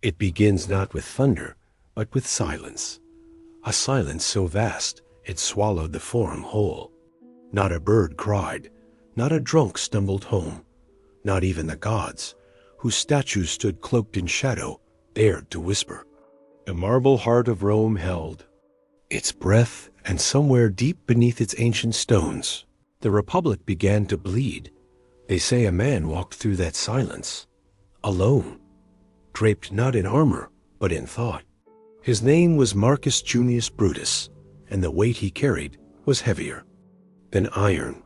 It begins not with thunder, but with silence. A silence so vast it swallowed the forum whole. Not a bird cried, not a drunk stumbled home, not even the gods, whose statues stood cloaked in shadow, dared to whisper. The marble heart of Rome held its breath, and somewhere deep beneath its ancient stones, the Republic began to bleed. They say a man walked through that silence, alone, draped not in armor, but in thought. His name was Marcus Junius Brutus, and the weight he carried was heavier than iron.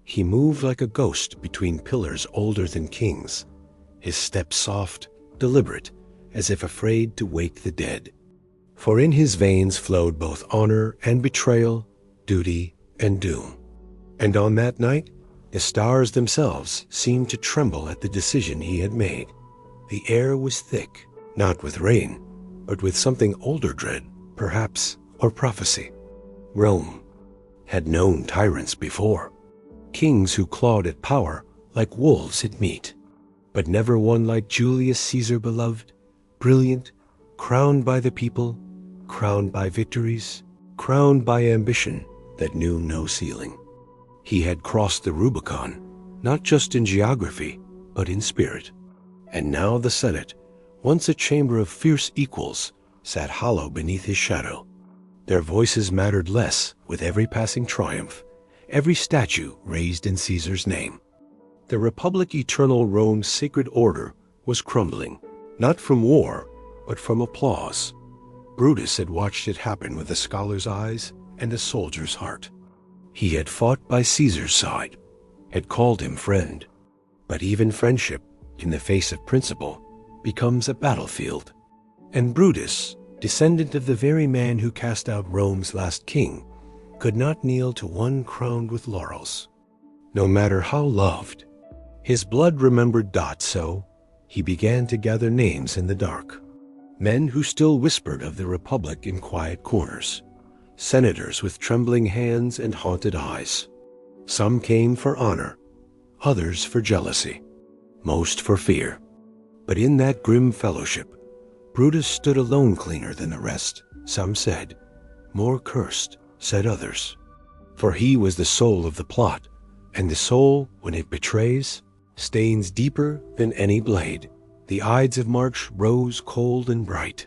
He moved like a ghost between pillars older than kings, his step soft, deliberate, as if afraid to wake the dead. For in his veins flowed both honor and betrayal, duty and doom. And on that night, the stars themselves seemed to tremble at the decision he had made. The air was thick, not with rain, but with something older dread, perhaps, or prophecy. Rome had known tyrants before, kings who clawed at power like wolves at meat, but never one like Julius Caesar beloved, brilliant, crowned by the people, crowned by victories, crowned by ambition that knew no ceiling. He had crossed the Rubicon, not just in geography, but in spirit. And now the Senate, once a chamber of fierce equals, sat hollow beneath his shadow. Their voices mattered less with every passing triumph, every statue raised in Caesar's name. The Republic Eternal Rome's sacred order was crumbling, not from war, but from applause. Brutus had watched it happen with a scholar's eyes and a soldier's heart. He had fought by Caesar's side, had called him friend. But even friendship, in the face of principle, becomes a battlefield. And Brutus, descendant of the very man who cast out Rome's last king, could not kneel to one crowned with laurels, no matter how loved. His blood remembered Dot, so he began to gather names in the dark. Men who still whispered of the Republic in quiet corners, senators with trembling hands and haunted eyes. Some came for honor, others for jealousy, most for fear. But in that grim fellowship, Brutus stood alone, cleaner than the rest, some said. More cursed, said others. For he was the soul of the plot, and the soul, when it betrays, stains deeper than any blade. The Ides of March rose cold and bright.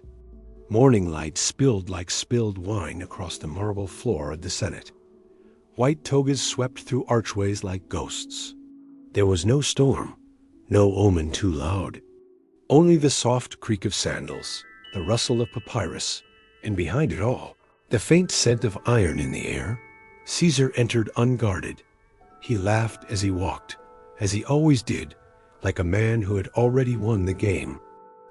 Morning light spilled like spilled wine across the marble floor of the Senate. White togas swept through archways like ghosts. There was no storm, no omen too loud. Only the soft creak of sandals, the rustle of papyrus, and behind it all, the faint scent of iron in the air. Caesar entered unguarded. He laughed as he walked, as he always did, like a man who had already won the game.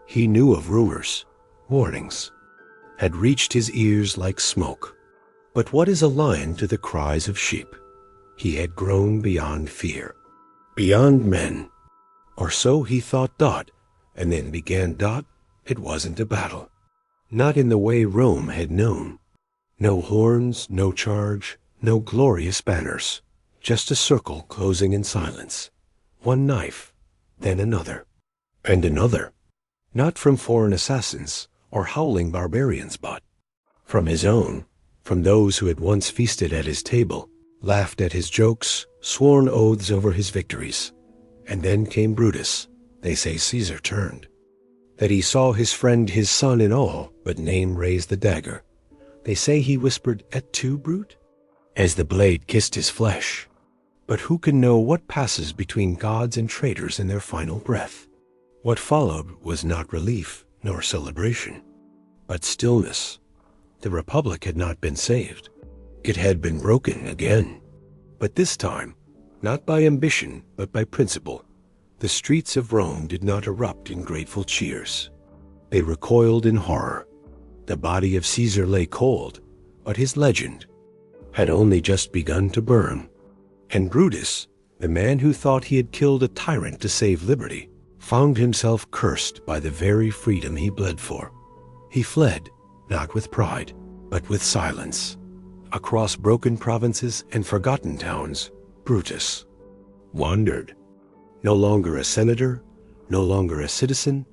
He knew of rumors, warnings, had reached his ears like smoke. But what is a lion to the cries of sheep? He had grown beyond fear, beyond men. Or so he thought Dot, and then began Dot. It wasn't a battle. Not in the way Rome had known. No horns, no charge, no glorious banners. Just a circle closing in silence. One knife, then another, and another. Not from foreign assassins or howling barbarians, but from his own, from those who had once feasted at his table, laughed at his jokes, sworn oaths over his victories. And then came Brutus. They say Caesar turned, that he saw his friend his son in all, but name raised the dagger. They say he whispered, "Et tu, Brute?" as the blade kissed his flesh. But who can know what passes between gods and traitors in their final breath? What followed was not relief nor celebration, but stillness. The Republic had not been saved. It had been broken again. But this time, not by ambition, but by principle, the streets of Rome did not erupt in grateful cheers. They recoiled in horror. The body of Caesar lay cold, but his legend had only just begun to burn. And Brutus, the man who thought he had killed a tyrant to save liberty, found himself cursed by the very freedom he bled for. He fled, not with pride, but with silence. Across broken provinces and forgotten towns, Brutus wandered. No longer a senator, no longer a citizen,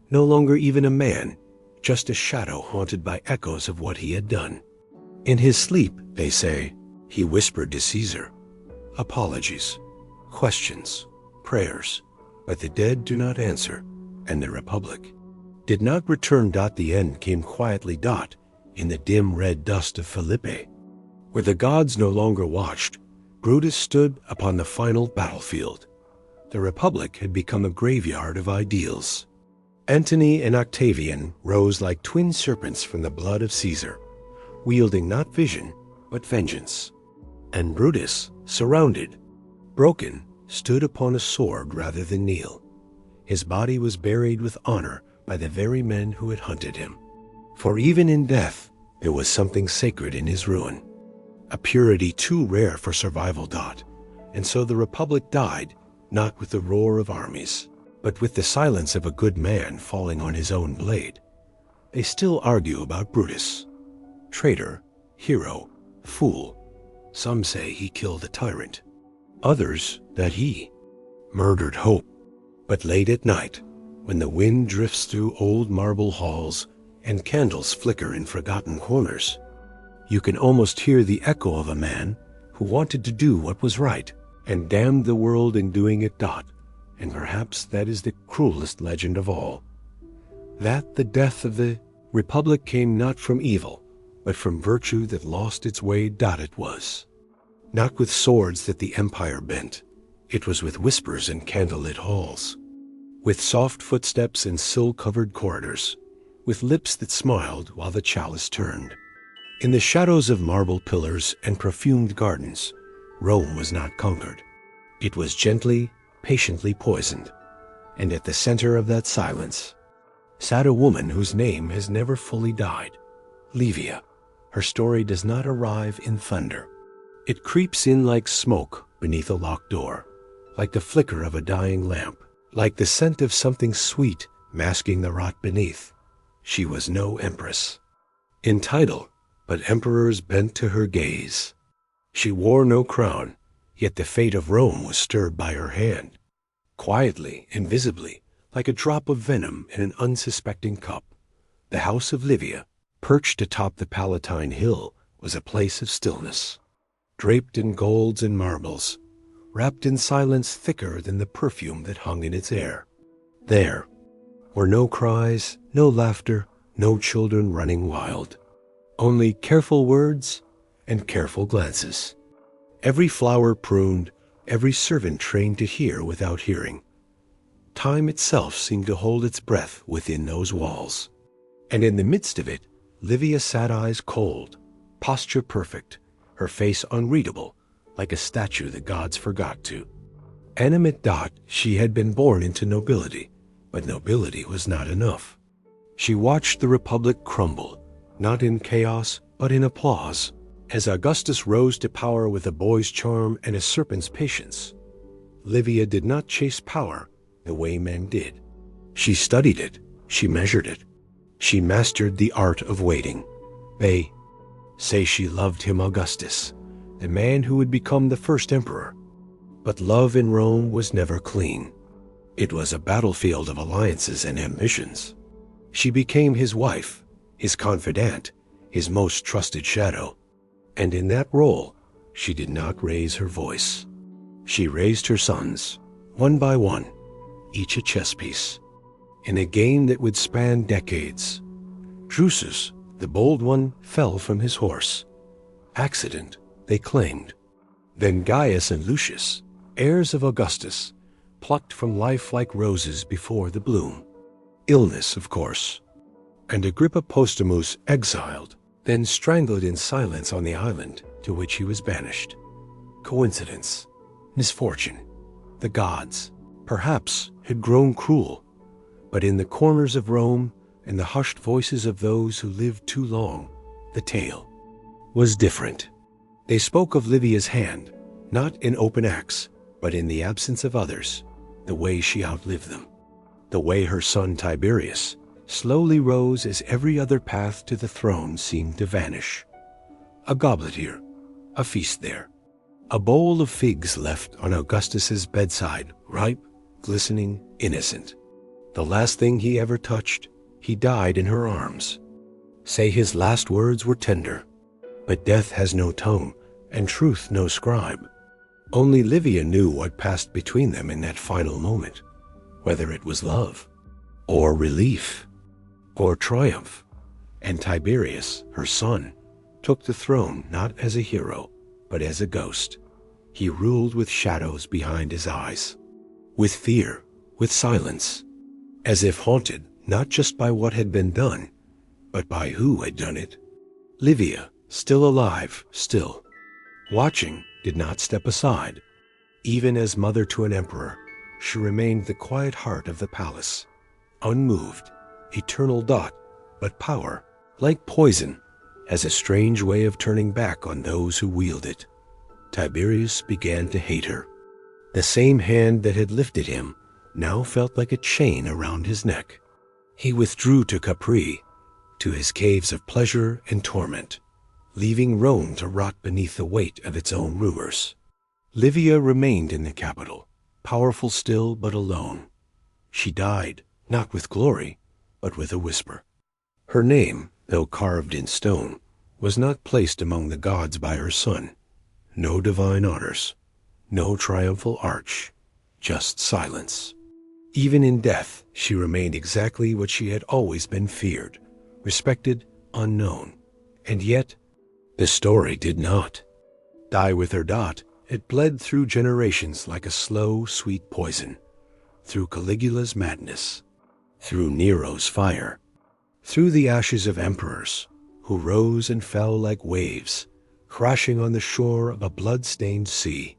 no longer even a man, just a shadow haunted by echoes of what he had done. In his sleep, they say, he whispered to Caesar, apologies, questions, prayers, but the dead do not answer, and the Republic did not return. The end came quietly. In the dim red dust of Philippi, where the gods no longer watched, Brutus stood upon the final battlefield. The Republic had become a graveyard of ideals. Antony and Octavian rose like twin serpents from the blood of Caesar, wielding not vision, but vengeance. And Brutus, surrounded, broken, stood upon a sword rather than kneel. His body was buried with honor by the very men who had hunted him. For even in death, there was something sacred in his ruin, a purity too rare for survival. And so the Republic died, not with the roar of armies, but with the silence of a good man falling on his own blade. They still argue about Brutus. Traitor, hero, fool. Some say he killed a tyrant. Others that he murdered hope. But late at night, when the wind drifts through old marble halls and candles flicker in forgotten corners, you can almost hear the echo of a man who wanted to do what was right and damned the world in doing it. And perhaps that is the cruelest legend of all. That the death of the Republic came not from evil, but from virtue that lost its way. It was not with swords that the empire bent. It was with whispers in candlelit halls, with soft footsteps in sill-covered corridors, with lips that smiled while the chalice turned. In the shadows of marble pillars and perfumed gardens, Rome was not conquered. It was gently, patiently poisoned. And at the center of that silence sat a woman whose name has never fully died, Livia. Her story does not arrive in thunder. It creeps in like smoke beneath a locked door, like the flicker of a dying lamp, like the scent of something sweet masking the rot beneath. She was no empress in title, but emperors bent to her gaze. She wore no crown, yet the fate of Rome was stirred by her hand. Quietly, invisibly, like a drop of venom in an unsuspecting cup, the house of Livia, perched atop the Palatine Hill, was a place of stillness, draped in golds and marbles, wrapped in silence thicker than the perfume that hung in its air. There were no cries, no laughter, no children running wild, only careful words and careful glances. Every flower pruned, every servant trained to hear without hearing. Time itself seemed to hold its breath within those walls. And in the midst of it, Livia sat, eyes cold, posture perfect, her face unreadable, like a statue the gods forgot to. Animate. She had been born into nobility, but nobility was not enough. She watched the Republic crumble, not in chaos, but in applause, as Augustus rose to power with a boy's charm and a serpent's patience. Livia did not chase power the way men did. She studied it, she measured it, she mastered the art of waiting. They say she loved him, Augustus, the man who would become the first emperor. But love in Rome was never clean. It was a battlefield of alliances and ambitions. She became his wife, his confidant, his most trusted shadow. And in that role, she did not raise her voice. She raised her sons, one by one, each a chess piece, in a game that would span decades. Drusus, the bold one, fell from his horse. Accident, they claimed. Then Gaius and Lucius, heirs of Augustus, plucked from life like roses before the bloom. Illness, of course. And Agrippa Postumus exiled, then strangled in silence on the island to which he was banished. Coincidence, misfortune, the gods, perhaps, had grown cruel, but in the corners of Rome and the hushed voices of those who lived too long, the tale was different. They spoke of Livia's hand, not in open acts, but in the absence of others, the way she outlived them, the way her son Tiberius slowly rose as every other path to the throne seemed to vanish. A goblet here, a feast there, a bowl of figs left on Augustus's bedside, ripe, glistening, innocent. The last thing he ever touched, he died in her arms. Say his last words were tender, but death has no tongue, and truth no scribe. Only Livia knew what passed between them in that final moment, whether it was love, or relief, or triumph. And Tiberius, her son, took the throne not as a hero, but as a ghost. He ruled with shadows behind his eyes, with fear, with silence, as if haunted not just by what had been done, but by who had done it. Livia, still alive, still, watching, did not step aside. Even as mother to an emperor, she remained the quiet heart of the palace, unmoved, eternal dot, but power, like poison, has a strange way of turning back on those who wield it. Tiberius began to hate her. The same hand that had lifted him now felt like a chain around his neck. He withdrew to Capri, to his caves of pleasure and torment, leaving Rome to rot beneath the weight of its own rumors. Livia remained in the capital, powerful still but alone. She died, not with glory, but with a whisper. Her name, though carved in stone, was not placed among the gods by her son. No divine honors, no triumphal arch, just silence. Even in death, she remained exactly what she had always been feared, respected, unknown. And yet, the story did not die with her dot. It bled through generations like a slow, sweet poison, through Caligula's madness, through Nero's fire, through the ashes of emperors who rose and fell like waves, crashing on the shore of a blood-stained sea.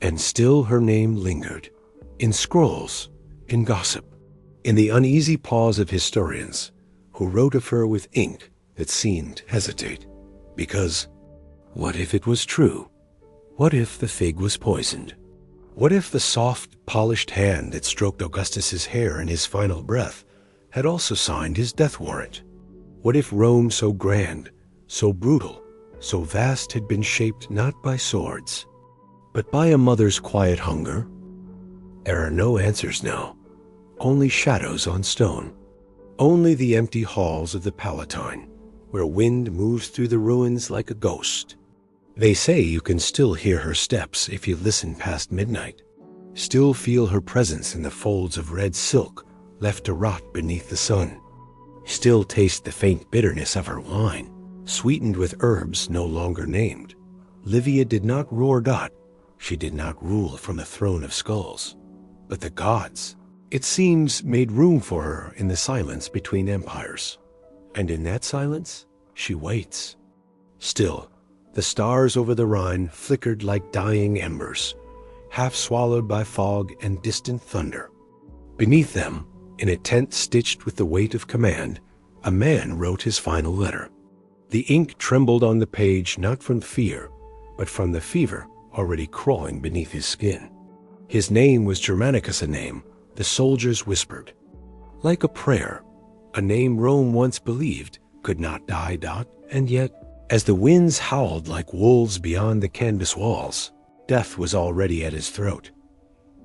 And still her name lingered, in scrolls, in gossip, in the uneasy pause of historians who wrote of her with ink that seemed to hesitate. Because, what if it was true? What if the fig was poisoned? What if the soft, polished hand that stroked Augustus's hair in his final breath had also signed his death warrant? What if Rome so grand, so brutal, so vast had been shaped not by swords, but by a mother's quiet hunger? There are no answers now, only shadows on stone, only the empty halls of the Palatine, where wind moves through the ruins like a ghost. They say you can still hear her steps if you listen past midnight, still feel her presence in the folds of red silk left to rot beneath the sun, still taste the faint bitterness of her wine, sweetened with herbs no longer named. Livia did not roar dot, she did not rule from a throne of skulls, but the gods, it seems, made room for her in the silence between empires. And in that silence, she waits. Still, the stars over the Rhine flickered like dying embers, half swallowed by fog and distant thunder. Beneath them, in a tent stitched with the weight of command, a man wrote his final letter. The ink trembled on the page not from fear, but from the fever already crawling beneath his skin. His name was Germanicus, a name the soldiers whispered. Like a prayer, a name Rome once believed could not die dot, and yet, as the winds howled like wolves beyond the canvas walls, death was already at his throat.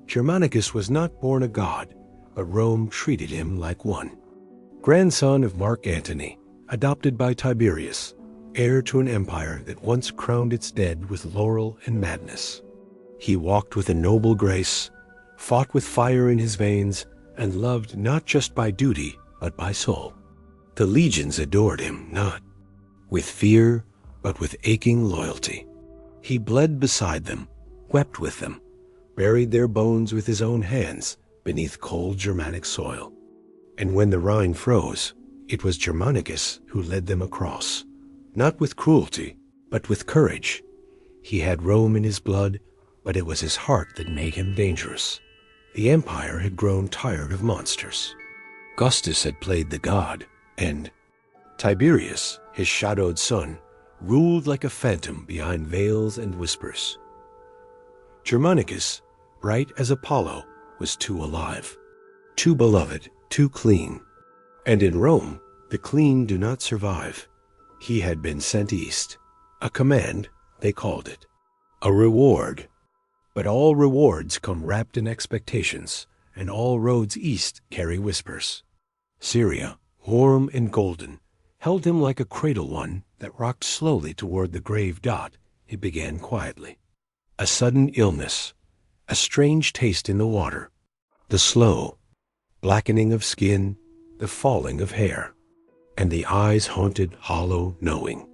Germanicus was not born a god, but Rome treated him like one. Grandson of Mark Antony, adopted by Tiberius, heir to an empire that once crowned its dead with laurel and madness. He walked with a noble grace, fought with fire in his veins, and loved not just by duty, but by soul. The legions adored him not with fear, but with aching loyalty. He bled beside them, wept with them, buried their bones with his own hands beneath cold Germanic soil. And when the Rhine froze, it was Germanicus who led them across, not with cruelty, but with courage. He had Rome in his blood, but it was his heart that made him dangerous. The empire had grown tired of monsters. Augustus had played the god, and Tiberius, his shadowed son, ruled like a phantom behind veils and whispers. Germanicus, bright as Apollo, was too alive, too beloved, too clean. And in Rome, the clean do not survive. He had been sent east. A command, they called it. A reward. But all rewards come wrapped in expectations, and all roads east carry whispers. Syria, warm and golden, held him like a cradle one that rocked slowly toward the grave. It began quietly. A sudden illness, a strange taste in the water, the slow blackening of skin, the falling of hair, and the eyes haunted, hollow, knowing.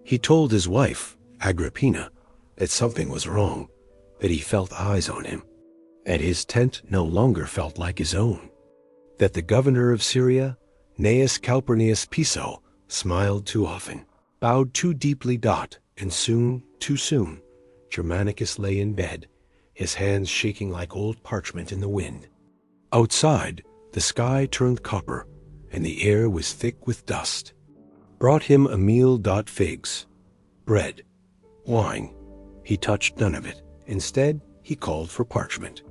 He told his wife, Agrippina, that something was wrong, that he felt eyes on him, and his tent no longer felt like his own, that the governor of Syria, Gnaeus Calpurnius Piso, smiled too often, bowed too deeply. And soon, too soon, Germanicus lay in bed, his hands shaking like old parchment in the wind. Outside, the sky turned copper, and the air was thick with dust. Brought him a meal. Figs, bread, wine. He touched none of it. Instead, he called for parchment,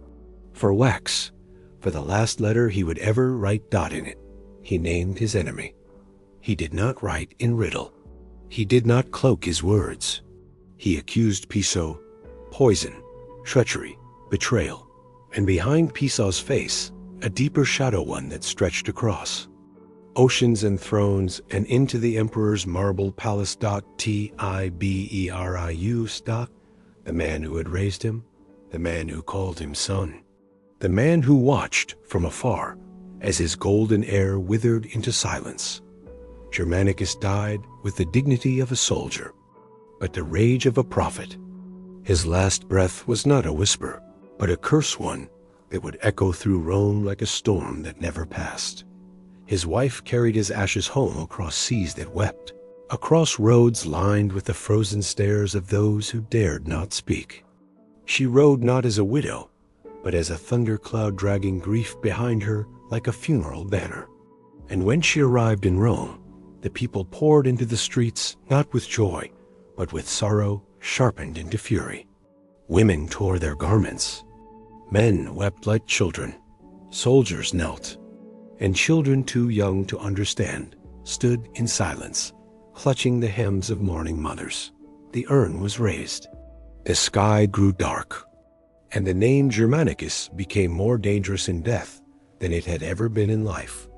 for wax, for the last letter he would ever write. In it, he named his enemy. He did not write in riddle. He did not cloak his words. He accused Piso, poison, treachery, betrayal, and behind Piso's face, a deeper shadow one that stretched across oceans and thrones and into the emperor's marble palace. Tiberius. The man who had raised him, the man who called him son, the man who watched from afar as his golden air withered into silence. Germanicus died with the dignity of a soldier, but the rage of a prophet. His last breath was not a whisper, but a curse one that would echo through Rome like a storm that never passed. His wife carried his ashes home across seas that wept, across roads lined with the frozen stares of those who dared not speak. She rode not as a widow, but as a thundercloud dragging grief behind her like a funeral banner. And when she arrived in Rome, the people poured into the streets not with joy, but with sorrow sharpened into fury. Women tore their garments. Men wept like children. Soldiers knelt. And children too young to understand stood in silence, clutching the hems of mourning mothers. The urn was raised. The sky grew dark, and the name Germanicus became more dangerous in death than it had ever been in life.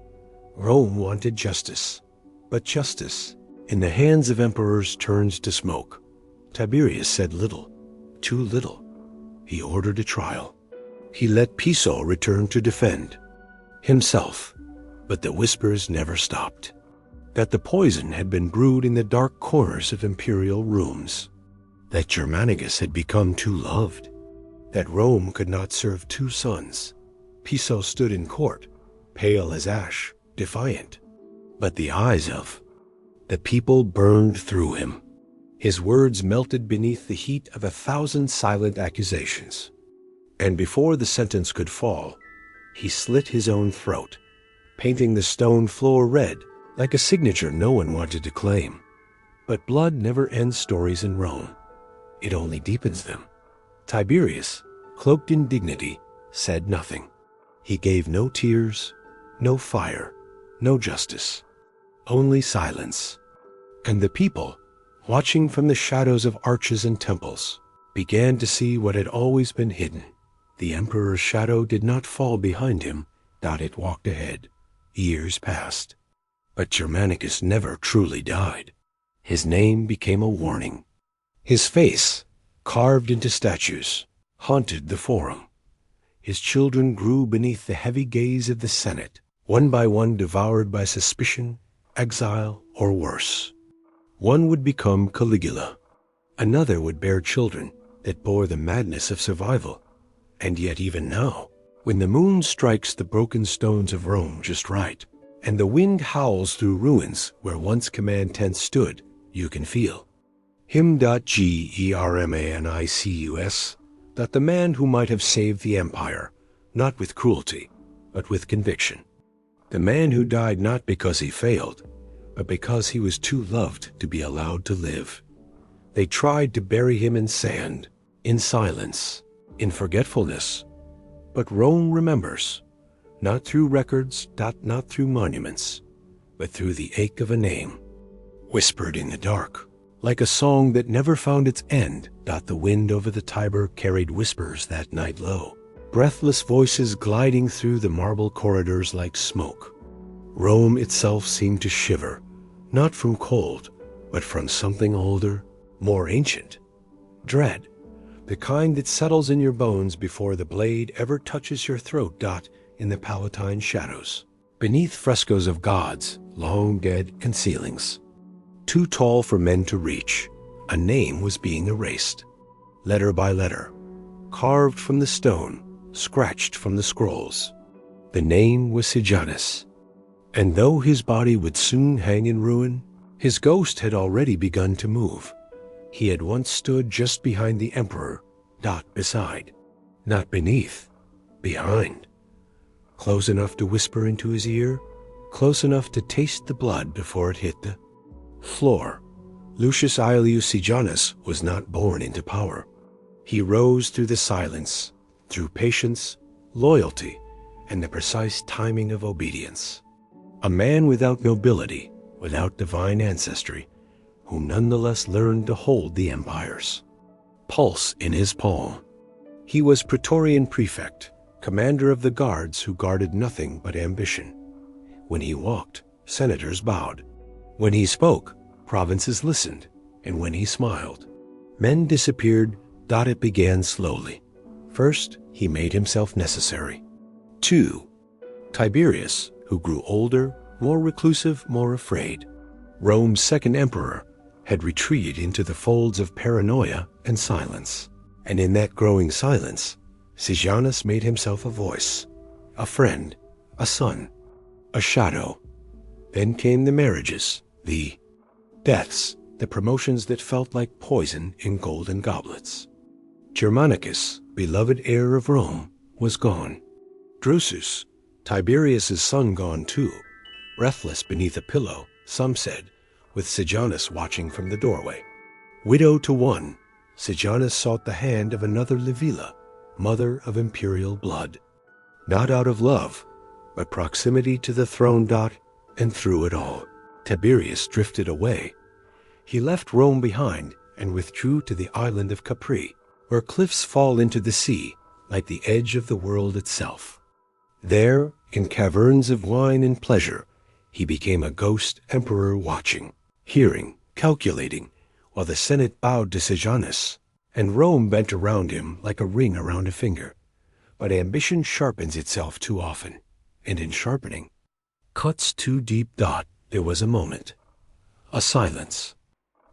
Rome wanted justice, but justice in the hands of emperors turns to smoke. Tiberius said little, too little. He ordered a trial. He let Piso return to defend himself, but the whispers never stopped, that the poison had been brewed in the dark corners of imperial rooms, that Germanicus had become too loved, that Rome could not serve two sons. Piso stood in court, pale as ash, defiant, but the eyes of the people burned through him. His words melted beneath the heat of 1,000 silent accusations. And before the sentence could fall, he slit his own throat, painting the stone floor red like a signature no one wanted to claim. But blood never ends stories in Rome. It only deepens them. Tiberius, cloaked in dignity, said nothing. He gave no tears, no fire, no justice, only silence. And the people, watching from the shadows of arches and temples, began to see what had always been hidden. The emperor's shadow did not fall behind him. It walked ahead. Years passed. But Germanicus never truly died. His name became a warning. His face, carved into statues, haunted the Forum. His children grew beneath the heavy gaze of the Senate, one by one devoured by suspicion, exile, or worse. One would become Caligula. Another would bear children that bore the madness of survival. And yet even now, when the moon strikes the broken stones of Rome just right, and the wind howls through ruins where once command tents stood, you can feel Germanicus, that the man who might have saved the empire, not with cruelty, but with conviction. The man who died not because he failed, but because he was too loved to be allowed to live. They tried to bury him in sand, in silence, in forgetfulness. But Rome remembers, not through records, not through monuments, but through the ache of a name, whispered in the dark, like a song that never found its end. The wind over the Tiber carried whispers that night low, breathless voices gliding through the marble corridors like smoke. Rome itself seemed to shiver, not from cold, but from something older, more ancient. Dread, the kind that settles in your bones before the blade ever touches your throat. In the Palatine shadows, beneath frescoes of gods, long dead concealings. Too tall for men to reach, a name was being erased. Letter by letter, carved from the stone, scratched from the scrolls. The name was Sejanus. And though his body would soon hang in ruin, his ghost had already begun to move. He had once stood just behind the emperor, beside, not beneath, behind. Close enough to whisper into his ear, close enough to taste the blood before it hit the floor. Lucius Aelius Sejanus was not born into power. He rose through the silence, through patience, loyalty, and the precise timing of obedience. A man without nobility, without divine ancestry, who nonetheless learned to hold the empires. Pulse in his palm. He was Praetorian prefect, commander of the guards who guarded nothing but ambition. When he walked, senators bowed. When he spoke, provinces listened. And when he smiled, men disappeared. It began slowly. First, he made himself necessary. 2. Tiberius, who grew older, more reclusive, more afraid. Rome's second emperor had retreated into the folds of paranoia and silence. And in that growing silence, Sejanus made himself a voice, a friend, a son, a shadow. Then came the marriages, the deaths, the promotions that felt like poison in golden goblets. Germanicus, beloved heir of Rome, was gone. Drusus, Tiberius's son, gone too, breathless beneath a pillow, some said, with Sejanus watching from the doorway. Widow to one, Sejanus sought the hand of another Livilla, mother of imperial blood. Not out of love, but proximity to the throne. And through it all, Tiberius drifted away. He left Rome behind and withdrew to the island of Capri, where cliffs fall into the sea like the edge of the world itself. There, in caverns of wine and pleasure, he became a ghost emperor watching, hearing, calculating, while the Senate bowed to Sejanus, and Rome bent around him like a ring around a finger. But ambition sharpens itself too often, and in sharpening, cuts too deep. There was a moment, a silence,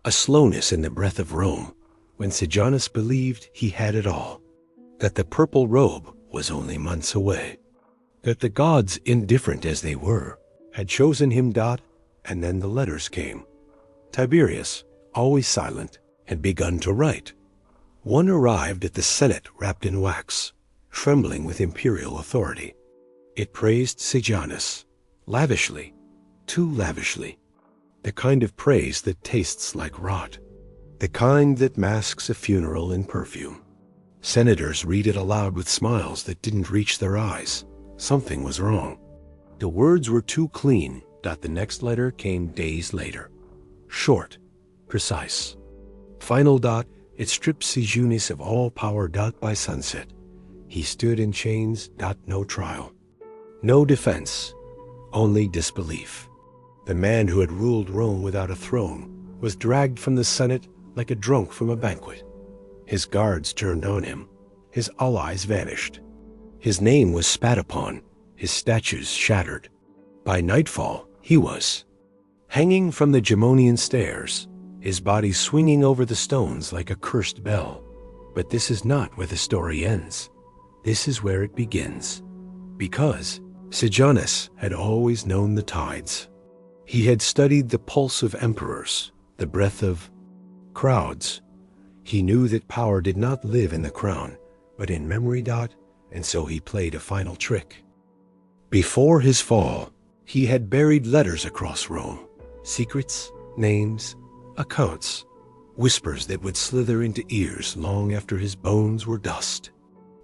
a slowness in the breath of Rome, when Sejanus believed he had it all, that the purple robe was only months away, that the gods, indifferent as they were, had chosen him. And then the letters came. Tiberius, always silent, had begun to write. One arrived at the Senate wrapped in wax, trembling with imperial authority. It praised Sejanus, lavishly, too lavishly, the kind of praise that tastes like rot, the kind that masks a funeral in perfume. Senators read it aloud with smiles that didn't reach their eyes. Something was wrong. The words were too clean. The next letter came days later. Short, precise. Final. It stripped Sejanus of all power. By sunset, he stood in chains. No trial, no defense, only disbelief. The man who had ruled Rome without a throne was dragged from the Senate like a drunk from a banquet. His guards turned on him. His allies vanished. His name was spat upon, his statues shattered. By nightfall, he was hanging from the Gemonian stairs, his body swinging over the stones like a cursed bell. But this is not where the story ends. This is where it begins. Because Sejanus had always known the tides. He had studied the pulse of emperors, the breath of crowds. He knew that power did not live in the crown, but in memory. And so he played a final trick. Before his fall, he had buried letters across Rome, secrets, names, accounts, whispers that would slither into ears long after his bones were dust.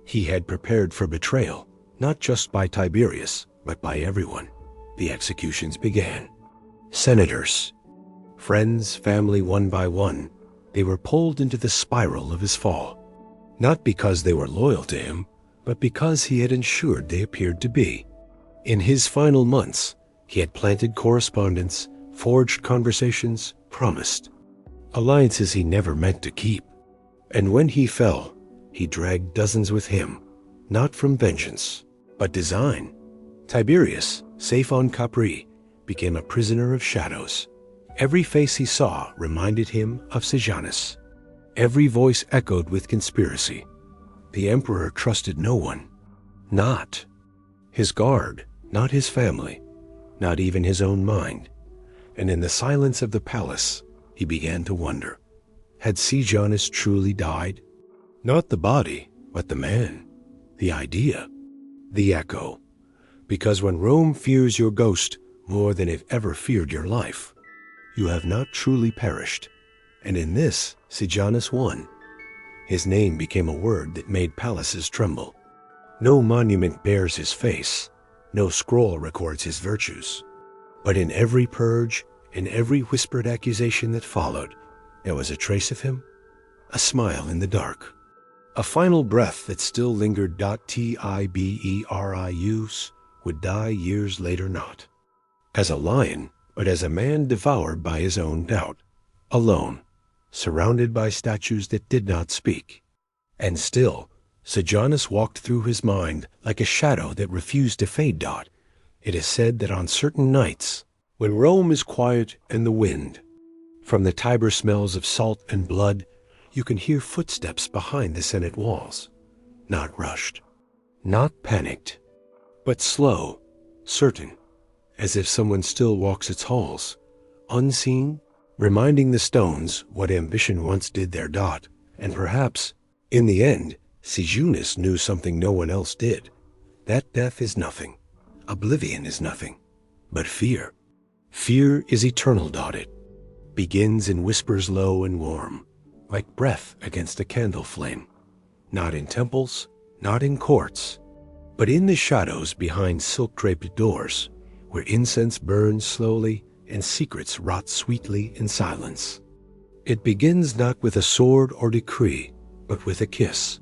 He had prepared for betrayal, not just by Tiberius, but by everyone. The executions began. Senators, friends, family, one by one, they were pulled into the spiral of his fall. Not because they were loyal to him, but because he had ensured they appeared to be. In his final months, he had planted correspondence, forged conversations, promised alliances he never meant to keep. And when he fell, he dragged dozens with him, not from vengeance, but design. Tiberius, safe on Capri, became a prisoner of shadows. Every face he saw reminded him of Sejanus. Every voice echoed with conspiracy. The emperor trusted no one. Not his guard, not his family, not even his own mind. And in the silence of the palace, he began to wonder, had Sejanus truly died? Not the body, but the man, the idea, the echo. Because when Rome fears your ghost more than it ever feared your life, you have not truly perished. And in this, Sejanus won. His name became a word that made palaces tremble. No monument bears his face, no scroll records his virtues. But in every purge, in every whispered accusation that followed, there was a trace of him, a smile in the dark, a final breath that still lingered. Tiberius would die years later not as a lion, but as a man devoured by his own doubt, alone, surrounded by statues that did not speak. And still, Sejanus walked through his mind like a shadow that refused to fade. It is said that on certain nights, when Rome is quiet and the wind, from the Tiber smells of salt and blood, you can hear footsteps behind the Senate walls, not rushed, not panicked, but slow, certain, as if someone still walks its halls, unseen, reminding the stones what ambition once did their. And perhaps, in the end, Sejanus knew something no one else did, that death is nothing, oblivion is nothing, but fear. Fear is eternal. It begins in whispers low and warm, like breath against a candle flame, not in temples, not in courts, but in the shadows behind silk-draped doors, where incense burns slowly and secrets rot sweetly in silence. It begins not with a sword or decree, but with a kiss,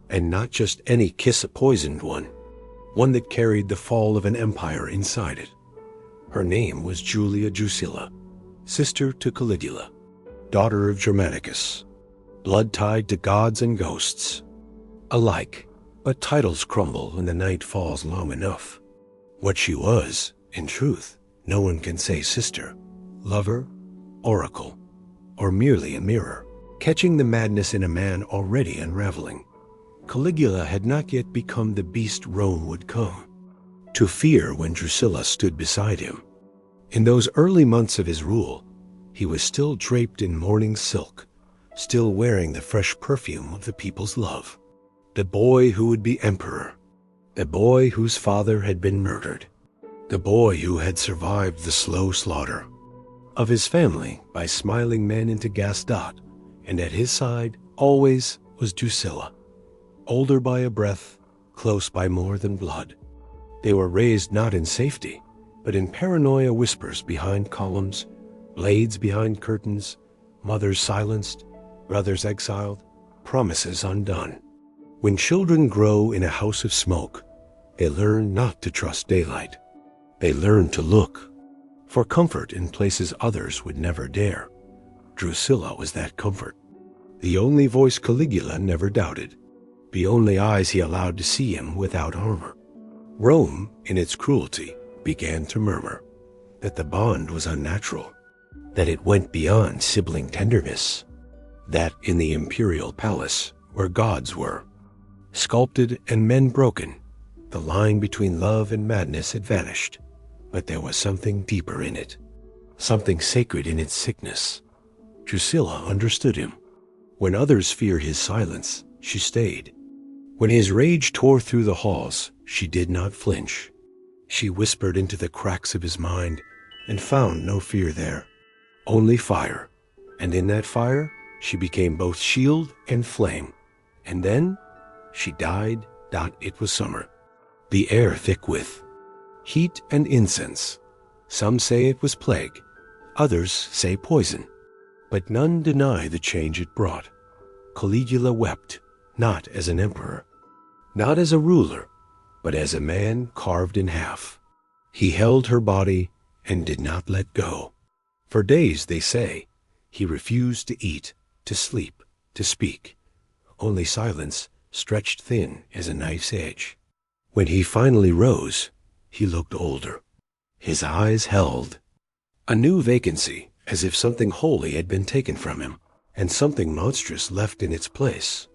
and not just any kiss, a poisoned one that carried the fall of an empire inside it. Her name was Julia Drusilla, sister to Caligula, daughter of Germanicus, blood tied to gods and ghosts alike, but titles crumble when the night falls long enough. What she was, in truth, no one can say: sister, lover, oracle, or merely a mirror, catching the madness in a man already unraveling. Caligula had not yet become the beast Rome would come to fear when Drusilla stood beside him. In those early months of his rule, he was still draped in mourning silk, still wearing the fresh perfume of the people's love. The boy who would be emperor, the boy whose father had been murdered, the boy who had survived the slow slaughter of his family by smiling men into gas. And at his side always was Drusilla, older by a breath, close by more than blood. They were raised not in safety, but in paranoia, whispers behind columns, blades behind curtains, mothers silenced, brothers exiled, promises undone. When children grow in a house of smoke, they learn not to trust daylight. They learn to look for comfort in places others would never dare. Drusilla was that comfort, the only voice Caligula never doubted, the only eyes he allowed to see him without armor. Rome, in its cruelty, began to murmur that the bond was unnatural, that it went beyond sibling tenderness, that in the imperial palace, where gods were, sculpted and men broken, the line between love and madness had vanished, but there was something deeper in it, something sacred in its sickness. Drusilla understood him. When others feared his silence, she stayed. When his rage tore through the halls, she did not flinch. She whispered into the cracks of his mind and found no fear there, only fire. And in that fire, she became both shield and flame. And then she died. It was summer, the air thick with heat and incense. Some say it was plague, others say poison, but none deny the change it brought. Caligula wept, not as an emperor, not as a ruler, but as a man carved in half. He held her body and did not let go. For days, they say, he refused to eat, to sleep, to speak. Only silence stretched thin as a knife's edge. When he finally rose, he looked older. His eyes held a new vacancy, as if something holy had been taken from him, and something monstrous left in its place.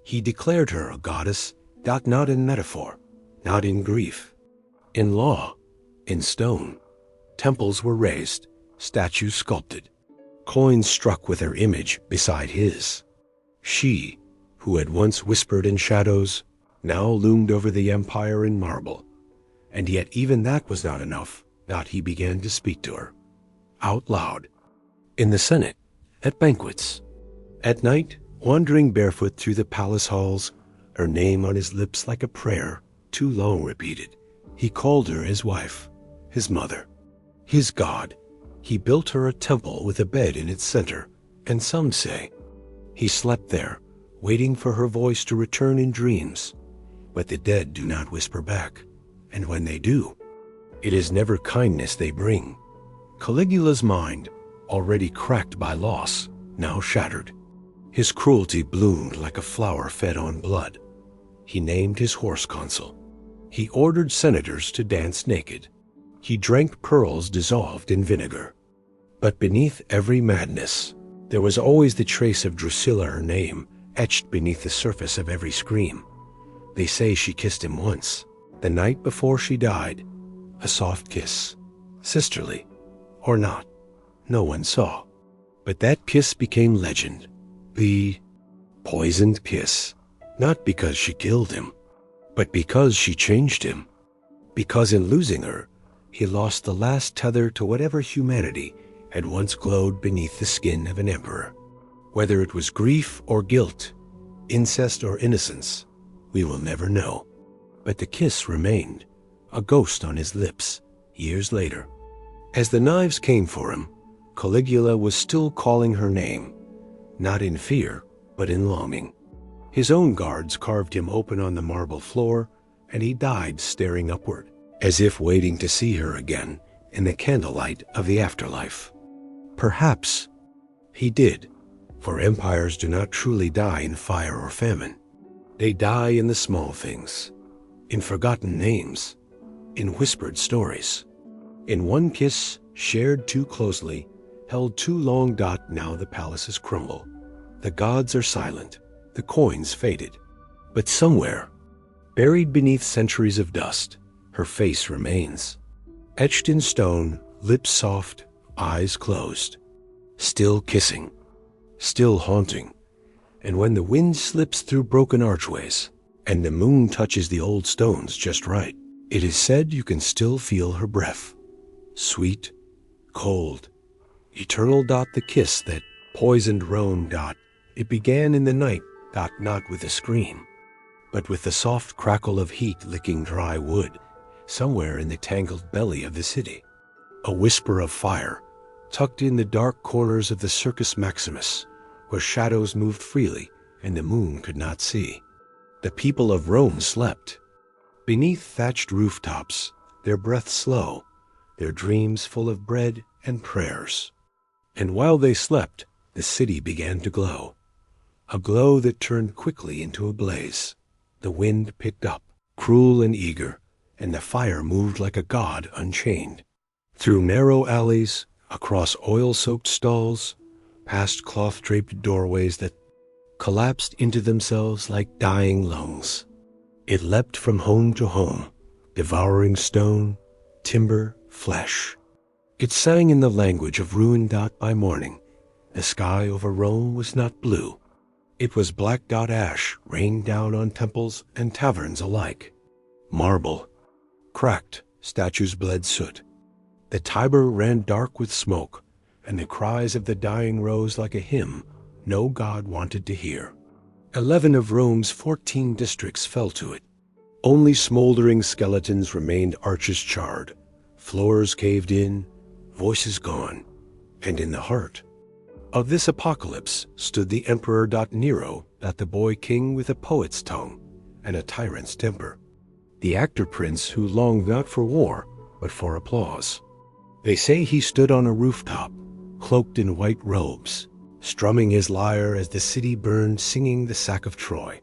He declared her a goddess, not in metaphor, not in grief. In law, in stone, temples were raised, statues sculpted, coins struck with her image beside his. She, who had once whispered in shadows, now loomed over the empire in marble. And yet even that was not enough. He began to speak to her, out loud, in the Senate, at banquets, at night, wandering barefoot through the palace halls, her name on his lips like a prayer, too long repeated. He called her his wife, his mother, his God. He built her a temple with a bed in its center, and some say he slept there, waiting for her voice to return in dreams. But the dead do not whisper back, and when they do, it is never kindness they bring. Caligula's mind, already cracked by loss, now shattered. His cruelty bloomed like a flower fed on blood. He named his horse consul. He ordered senators to dance naked. He drank pearls dissolved in vinegar. But beneath every madness, there was always the trace of Drusilla, her name, etched beneath the surface of every scream. They say she kissed him once, the night before she died. A soft kiss, sisterly, or not, no one saw. But that kiss became legend, the poisoned kiss, not because she killed him, but because she changed him. Because in losing her, he lost the last tether to whatever humanity had once glowed beneath the skin of an emperor. Whether it was grief or guilt, incest or innocence, we will never know. But the kiss remained, a ghost on his lips, years later. As the knives came for him, Caligula was still calling her name, not in fear, but in longing. His own guards carved him open on the marble floor, and he died staring upward, as if waiting to see her again in the candlelight of the afterlife. Perhaps he did, for empires do not truly die in fire or famine. They die in the small things, in forgotten names, in whispered stories. In one kiss, shared too closely, held too long. Now the palaces crumble. The gods are silent, the coins faded. But somewhere, buried beneath centuries of dust, her face remains. Etched in stone, lips soft, eyes closed. Still kissing, still haunting. And when the wind slips through broken archways, and the moon touches the old stones just right, it is said you can still feel her breath. Sweet, cold, eternal. The kiss that poisoned Rome. It began in the night. Not with a scream, but with the soft crackle of heat licking dry wood, somewhere in the tangled belly of the city. A whisper of fire, tucked in the dark corners of the Circus Maximus, where shadows moved freely and the moon could not see. The people of Rome slept. Beneath thatched rooftops, their breath slow, their dreams full of bread and prayers. And while they slept, the city began to glow. A glow that turned quickly into a blaze. The wind picked up, cruel and eager, and the fire moved like a god unchained. Through narrow alleys, across oil-soaked stalls, past cloth-draped doorways that collapsed into themselves like dying lungs. It leapt from home to home, devouring stone, timber, flesh. It sang in the language of ruin. By morning, the sky over Rome was not blue. It was black. Ash rained down on temples and taverns alike. Marble, cracked, statues bled soot. The Tiber ran dark with smoke, and the cries of the dying rose like a hymn no god wanted to hear. 11 of Rome's 14 districts fell to it. Only smoldering skeletons remained, arches charred, floors caved in, voices gone, and in the heart of this apocalypse stood the Emperor. Nero, the boy king with a poet's tongue and a tyrant's temper. The actor prince who longed not for war, but for applause. They say he stood on a rooftop, cloaked in white robes, strumming his lyre as the city burned, singing the sack of Troy,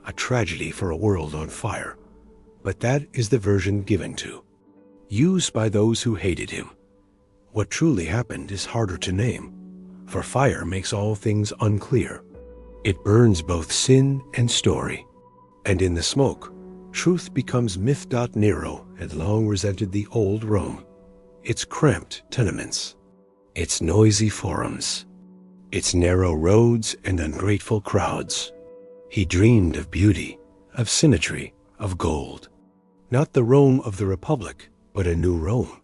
a tragedy for a world on fire. But that is the version given to, used by those who hated him. What truly happened is harder to name, for fire makes all things unclear. It burns both sin and story, and in the smoke, truth becomes myth. Nero had long resented the old Rome, its cramped tenements, its noisy forums, its narrow roads and ungrateful crowds. He dreamed of beauty, of symmetry, of gold. Not the Rome of the Republic, but a new Rome,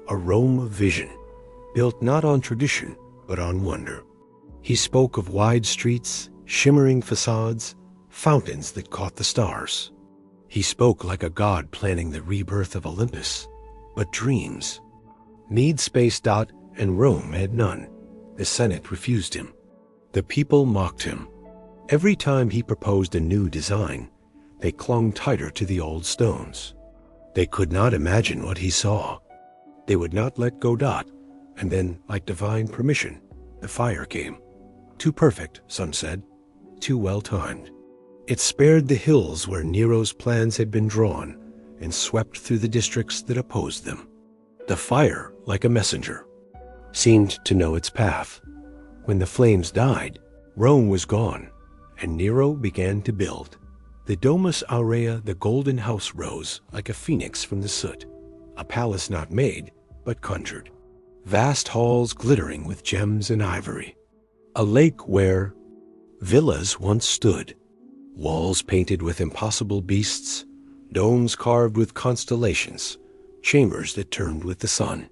a Rome of vision, built not on tradition, but on wonder. He spoke of wide streets, shimmering facades, fountains that caught the stars. He spoke like a god planning the rebirth of Olympus, but dreams. Need space. And Rome had none. The Senate refused him. The people mocked him. Every time he proposed a new design, they clung tighter to the old stones. They could not imagine what he saw. They would not let go. And then, like divine permission, the fire came. Too perfect, some said, too well timed. It spared the hills where Nero's plans had been drawn and swept through the districts that opposed them. The fire, like a messenger, seemed to know its path. When the flames died, Rome was gone, and Nero began to build. The Domus Aurea, the golden house, rose like a phoenix from the soot, a palace not made, but conjured. Vast halls glittering with gems and ivory. A lake where villas once stood, walls painted with impossible beasts, domes carved with constellations, chambers that turned with the sun.